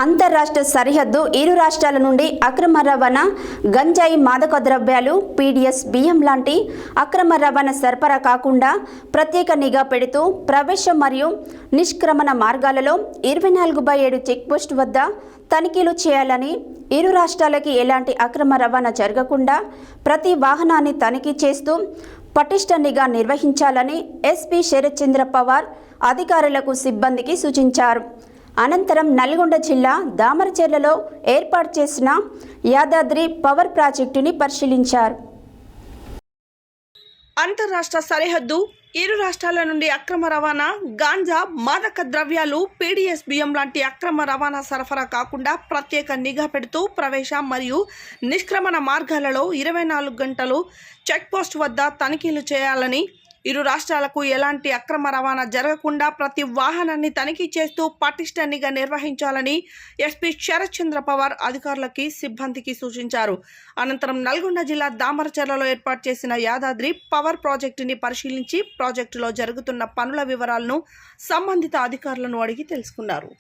అంతర్రాష్ట్ర సరిహద్దు ఇరు రాష్ట్రాల నుండి అక్రమ రవాణా గంజాయి మాదక ద్రవ్యాలు పీడీఎస్ బియ్యం లాంటి అక్రమ రవాణా సరఫరా కాకుండా ప్రత్యేక నిఘా పెడుతూ ప్రవేశం మరియు నిష్క్రమణ మార్గాలలో 24/7 చెక్పోస్ట్ వద్ద తనిఖీలు చేయాలని, ఇరు రాష్ట్రాలకి ఎలాంటి అక్రమ రవాణా జరగకుండా ప్రతి వాహనాన్ని తనిఖీ చేస్తూ పటిష్ట నిఘా నిర్వహించాలని ఎస్పీ శరత్ చంద్ర పవార్ అధికారులకు సిబ్బందికి సూచించారు. అనంతరం నల్గొండ జిల్లా దామరచెర్లలో ఏర్పాటు చేసిన యాదాద్రి పవర్ ప్రాజెక్టుని పరిశీలించారు. అంతర్రాష్ట్ర సరిహద్దు ఇరు రాష్ట్రాల నుండి అక్రమ రవాణా గాంజా మాదక ద్రవ్యాలు పీడీఎస్ బియ్యం లాంటి అక్రమ రవాణా సరఫరా కాకుండా ప్రత్యేక నిఘా పెడుతూ ప్రవేశ మరియు నిష్క్రమణ మార్గాలలో 24 గంటలు చెక్పోస్ట్ వద్ద తనిఖీలు చేయాలని, ఇరు రాష్ట్రాలకు ఎలాంటి అక్రమ రవాణా జరగకుండా ప్రతి వాహనాన్ని తనిఖీ చేస్తూ పటిష్ట నిఘా నిర్వహించాలని ఎస్పీ శరత్ చంద్ర పవార్ అధికారులకి సిబ్బందికి సూచించారు. అనంతరం నల్గొండ జిల్లా దామరచెర్లలో ఏర్పాటు చేసిన యాదాద్రి పవర్ ప్రాజెక్టుని పరిశీలించి ప్రాజెక్టులో జరుగుతున్న పనుల వివరాలను సంబంధిత అధికారులను అడిగి తెలుసుకున్నారు.